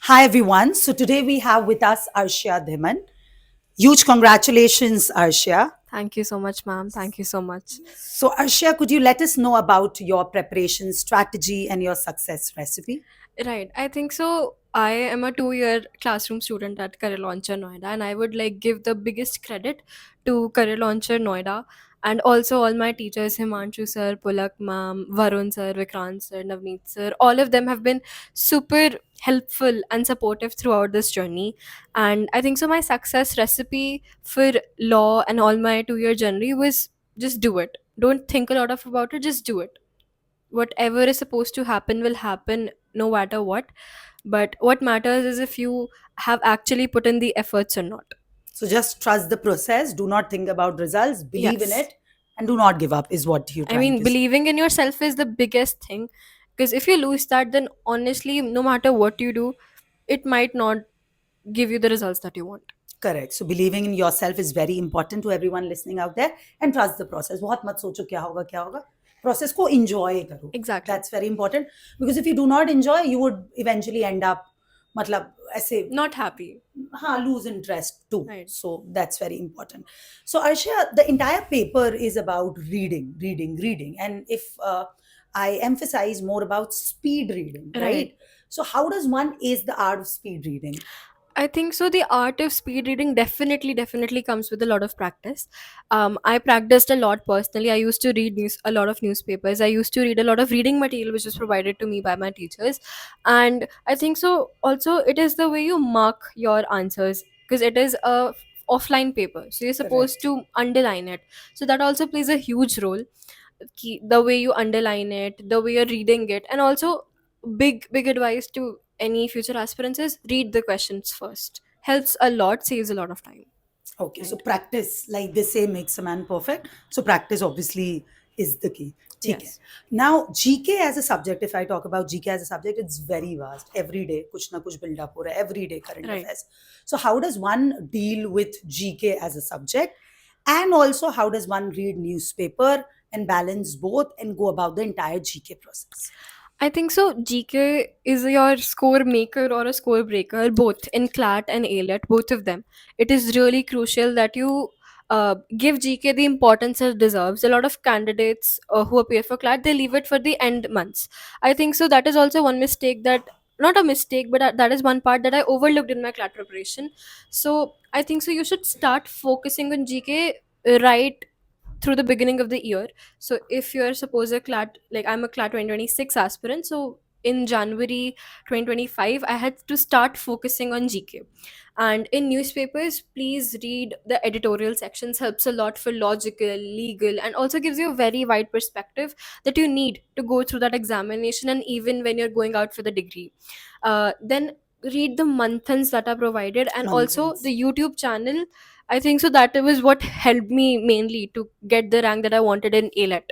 Hi everyone. So today we have with us Arshia Dhiman. Huge congratulations, Arshia. Thank you so much, ma'am. Thank you so much. So Arshia, could you let us know about your preparation strategy and your success recipe? Right. I think so. I am a 2 year classroom student at Career Launcher Noida, and I would like give the biggest credit to Career Launcher Noida and also all my teachers Himanshu sir, Pulak ma'am, Varun sir, Vikrant sir, Navneet sir. All of them have been super helpful and supportive throughout this journey. And I think so. My success recipe for law and all my 2 year journey was just do it. Don't think a lot of about it. Just do it. Whatever is supposed to happen will happen no matter what, but what matters is if you have actually put in the efforts or not. So just trust the process. Do not think about results. Believe in Yes, it, and do not give up. Is what you're I trying mean, to say. believing in yourself is the biggest thing, because if you lose that, then honestly, no matter what you do, it might not give you the results that you want. Correct. So believing in yourself is very important to everyone listening out there, and trust the process. बहुत मत सोचो क्या होगा. Process को enjoy करो. Exactly. That's very important because if you do not enjoy, you would eventually end up मतलब ऐसे Not happy. lose interest too. Right. So that's very important. So Arshia, the entire paper is about reading, and if I emphasize more about speed reading, Right. right? So how does one ace the art of speed reading? I think so. The art of speed reading definitely comes with a lot of practice. I practiced a lot personally. I used to read a lot of newspapers. I used to read a lot of reading material which was provided to me by my teachers, and I think so. Also, it is the way you mark your answers because it is a offline paper, so you're supposed Correct. to underline it. So that also plays a huge role. The way you underline it, the way you're reading it, and also big advice to any future aspirants is read the questions first. Helps a lot, saves a lot of time. Okay, so Right. practice, like they say, makes a man perfect. So practice obviously is the key. ठीक है. Yes. Now GK as a subject, if I talk about GK as a subject, it's very vast. Every day कुछ ना कुछ build up हो रहा है. Every day current Right. affairs. So how does one deal with GK as a subject, and also how does one read newspaper and balance both and go about the entire GK process? I think so. GK is your score maker or a score breaker, both in CLAT and ALET, both of them. It is really crucial that you give GK the importance it deserves. A lot of candidates who appear for CLAT, they leave it for the end months. I think so. That is also one mistake that, not a mistake, but that is one part that I overlooked in my CLAT preparation. So I think so. You should start focusing on GK right through the beginning of the year. So if you're suppose a CLAT, like I'm a CLAT 2026 aspirant, so in January 2025 I had to start focusing on GK. And in newspapers, please read the editorial sections. Helps a lot for logical, legal, and also gives you a very wide perspective that you need to go through that examination and even when you're going out for the degree. Then read the months that are provided, and also Months. the YouTube channel. I think so that it was what helped me mainly to get the rank that I wanted in ALET.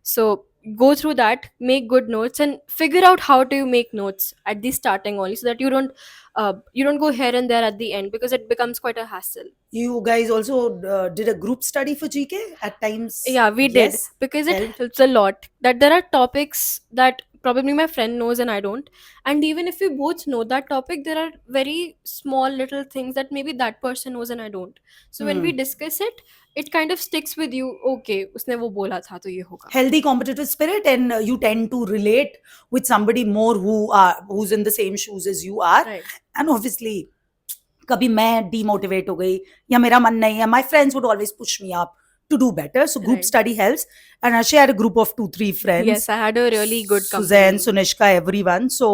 So go through that, make good notes, and figure out how to make notes at the starting only, so that you don't go here and there at the end because it becomes quite a hassle. You guys also did a group study for GK at times. Yeah, we did, Yes, because it helped. helps a lot that there are topics that probably my friend knows and I don't. And even if we both know that topic, there are very small little things that maybe that person knows and I don't. So when we Hmm. discuss it, it kind of sticks with you. Okay, उसने वो बोला था तो ये होगा. Healthy competitive spirit, and you tend to relate with somebody more who's in the same shoes as you are, Right. and obviously कभी मैं demotivate हो गई या मेरा मन नहीं है, my friends would always push me up to do better. So group Right. study helps, and I had a group of 2 3 friends, Yes, I had a really good Suzanne, company. Sunishka, everyone. So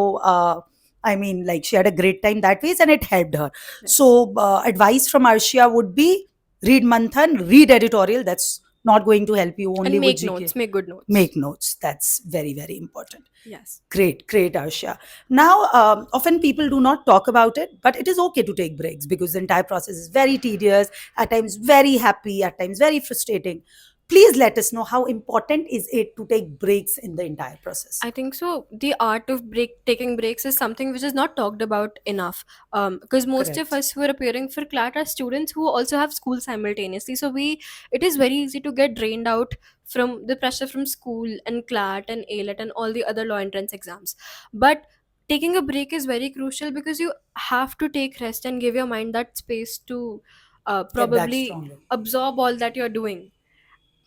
I mean, like she had a great time that ways, and it helped her. Yes. So advice from Arshia would be read Manthan, read editorial. That's not going to help you only And with make GK. notes, make good notes. Make notes. That's very important. Yes. Great, Arsha. Now, often people do not talk about it, but it is okay to take breaks because the entire process is very tedious, at times very happy, at times very frustrating. Please let us know how important is it to take breaks in the entire process. I think so. The art of taking breaks is something which is not talked about enough. Because most of Correct. us who are appearing for CLAT are students who also have school simultaneously. So it is very easy to get drained out from the pressure from school and CLAT and ALET and all the other law entrance exams. But taking a break is very crucial because you have to take rest and give your mind that space to Get back probably stronger. absorb all that you're doing.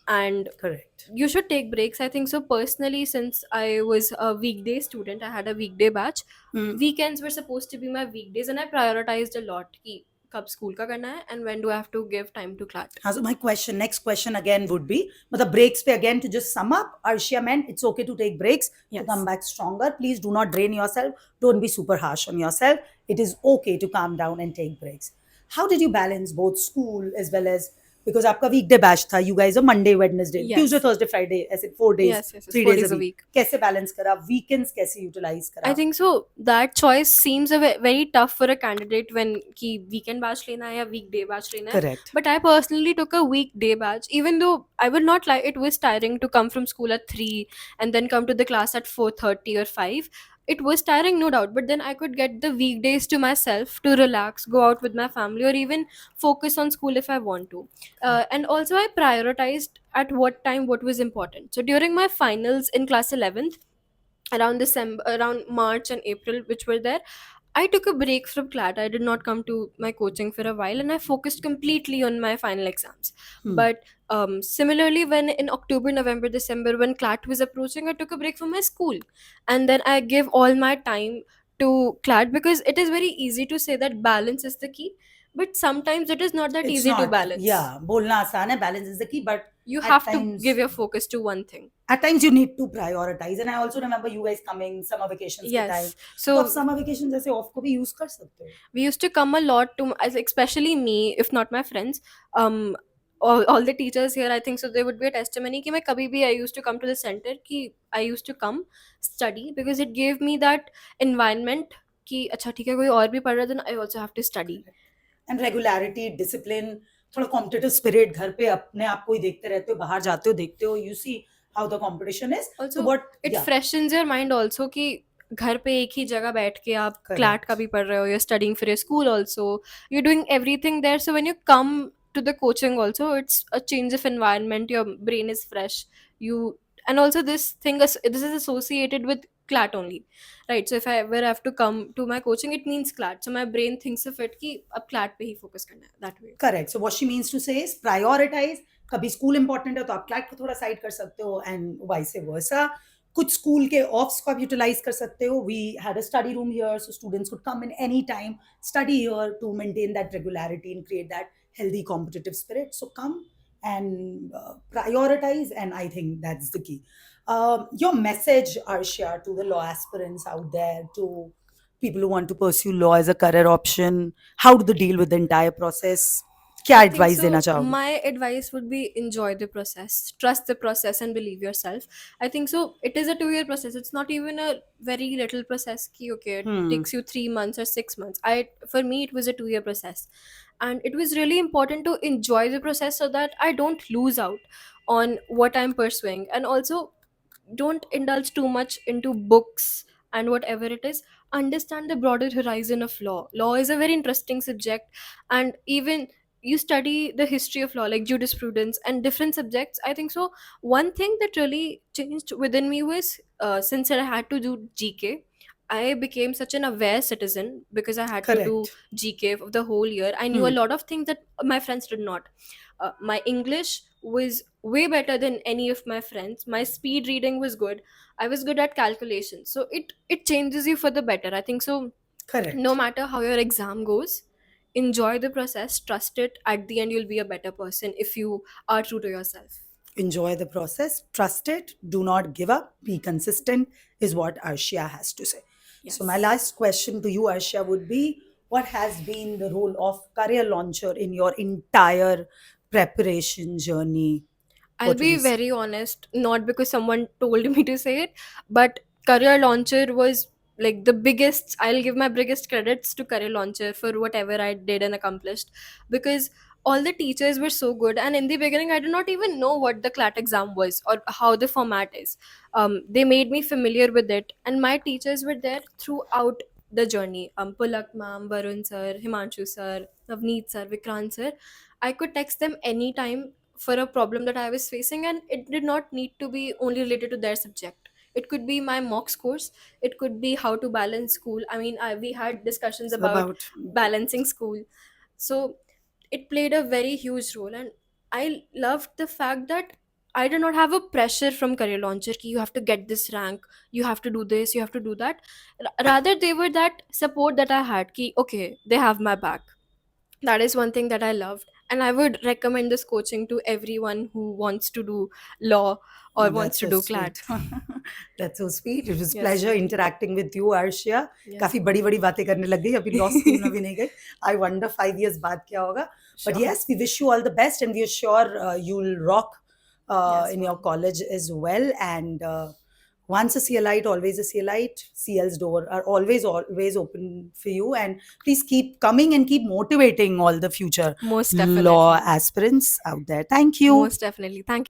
And Correct. you should take breaks, I think so. Personally, since I was a weekday student, I had a weekday batch. Hmm. Weekends were supposed to be my weekdays, and I prioritized a lot कि कब school का करना है and when do I have to give time to clat. So my next question again would be, but the breaks pe again to just sum up, Arshia meant it's okay to take breaks to come Yes. back stronger. Please do not drain yourself. Don't be super harsh on yourself. It is okay to calm down and take breaks. How did you balance both school as well as, because आपका weekday batch था, you guys are Monday, Wednesday, Tuesday, Yes. Thursday, Friday, ऐसे 4 days, Yes, yes, yes. three Four days a days a week. week. कैसे balance करा? Weekends कैसे utilize I करा? think so. That choice seems very tough for a candidate when ki weekend batch lena hai ya weekday batch lena hai. Correct. But I personally took a weekday batch, even though I would not lie, it was tiring to come from school at 3 and then come to the class at 4:30 or 5. It was tiring, no doubt, but then I could get the weekdays to myself to relax, go out with my family, or even focus on school if I want to. And also, I prioritized at what time what was important. So during my finals in class 11th, around December, around March and April, which were there, I took a break from CLAT. I did not come to my coaching for a while and I focused completely on my final exams. Hmm. But similarly, when in October, November, December, when CLAT was approaching, I took a break from my school. And then I give all my time to CLAT because it is very easy to say that balance is the key. But sometimes it is not that It's easy to not, balance. yeah, बोलना आसान है, balance is the key, but You at have to give times your focus to one thing. you need to prioritize. And I also remember you guys coming summer vacations के time, Yes. तो आप So summer vacations जैसे off को भी use कर सकते हो. we used to come a lot to, as especially me, if not my friends. All the teachers here, I think so, there would be a testimony कि मैं कभी भी I used to come to the center कि I used to come study because it gave me that environment कि अच्छा ठीक है कोई और भी पढ़ रहा है, then I also have to study. And regularity, discipline, थोड़ा competitive spirit, घर पे अपने आप को ही देखते रहते हो, बाहर जाते हो देखते हो, you see how the competition is. So Also what, it yeah, freshens your mind also कि घर पे एक ही जगह बैठ के आप क्लैट का correct. भी पढ़ रहे हो, you're studying for your school also, you're doing everything there. So when you come to the coaching also, it's a change of environment, your brain is fresh, you, and also this thing is, this is associated with clat only, right? So if I ever have to come to my coaching, it means clat, so my brain thinks of it कि अब clat पे ही focus करना है, that way. Correct. So what she means to say is prioritize. कभी school important है तो आप CLAT को थोड़ा साइड कर सकते हो एंड वाइस वर्सा. कुछ स्कूल के ऑफ्स को आप यूटिलाइज कर सकते हो. We had a study room here so students could come in any time study here to maintain that regularity and create that healthy competitive spirit. So come and prioritize, and I think that's the key. Your message, Arshia, to the law aspirants out there, to people who want to pursue law as a career option, how do they deal with the entire process? क्या I think advice देना so. चाहोगे? My advice would be enjoy the process, trust the process, and believe yourself. I think so. It is a 2 year process. It's not even a very little process. Ki, okay, it Hmm. takes you 3 months or 6 months. For me, it was a 2 year process, and it was really important to enjoy the process so that I don't lose out on what I'm pursuing, and also don't indulge too much into books and whatever it is. Understand the broader horizon of law. Law is a very interesting subject, and even you study the history of law like jurisprudence and different subjects, I think so. One thing that really changed within me was since I had to do GK, I became such an aware citizen because I had to do Correct. GK of the whole year. I knew Hmm. a lot of things that my friends did not. My English was way better than any of my friends. My speed reading was good. I was good at calculation. So it changes you for the better, I think so. No Correct. matter how your exam goes, enjoy the process, trust it. At the end, you'll be a better person if you are true to yourself. Enjoy the process, trust it, do not give up, be consistent, is what Arshia has to say. So, my Yes. last question to you, Arshia, would be what has been the role of career launcher in your entire preparation journey? I'll What would be you say? very honest, not because someone told me to say it, but Career Launcher was like the biggest. I'll give my biggest credits to Career Launcher for whatever I did and accomplished, because all the teachers were so good. And in the beginning, I did not even know what the CLAT exam was or how the format is. They made me familiar with it, and my teachers were there throughout the journey. Pulak ma'am, Varun sir, Himanshu sir, Navneet sir, Vikrant sir. I could text them anytime for a problem that I was facing, and it did not need to be only related to their subject. It could be my mocks course. It could be how to balance school. I mean, we had discussions So about about balancing school. So it played a very huge role, and I loved the fact that I did not have a pressure from career launcher ki you have to get this rank, you have to do this, you have to do that. Rather, they were that support that I had ki okay, they have my back. That is one thing that I loved, and I would recommend this coaching to everyone who wants to do law or oh, wants that's to so do CLAT. sweet. That's so sweet. It was Yes. pleasure interacting with you, Arshia. Yes. काफी बड़ी बड़ी बातें करने लग गई अभी law school में भी नहीं गई. I wonder 5 years बाद क्या होगा. But Sure. yes, we wish you all the best, and we are sure you'll rock Yes, in your ma'am. college as well. And once a CLite, always a CLite. CL's door are always open for you. And please keep coming and keep motivating all the future Most law definitely. aspirants out there. Thank you. Most definitely. Thank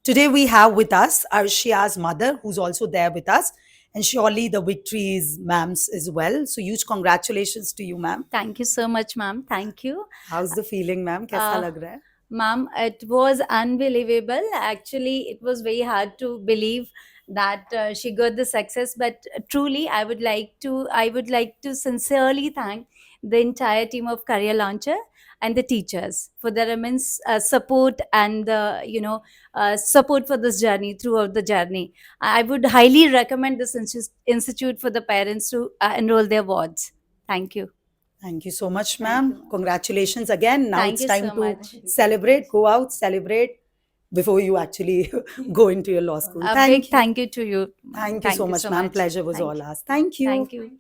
Today we have with us Arshia's mother, who's also there with us. And surely the victory is ma'am's as well. So huge congratulations to you, ma'am. Thank you so much, ma'am. Thank you. How's the feeling, ma'am? कैसा Uh, लग रहा है? Ma'am, it was unbelievable. Actually, it was very hard to believe that she got the success. But truly, I would like to sincerely thank the entire team of Career Launcher and the teachers for their immense support and support for this journey throughout the journey. I would highly recommend this institute for the parents to enroll their wards. Thank you. Thank you so much, Thank ma'am. you, ma'am. Congratulations again. Now Thank it's you time so to much. celebrate, go out, celebrate before you actually go into your law school. A big thank you to you. Thank you so much, ma'am. Pleasure was Thank all you. ours. Thank you. Thank you.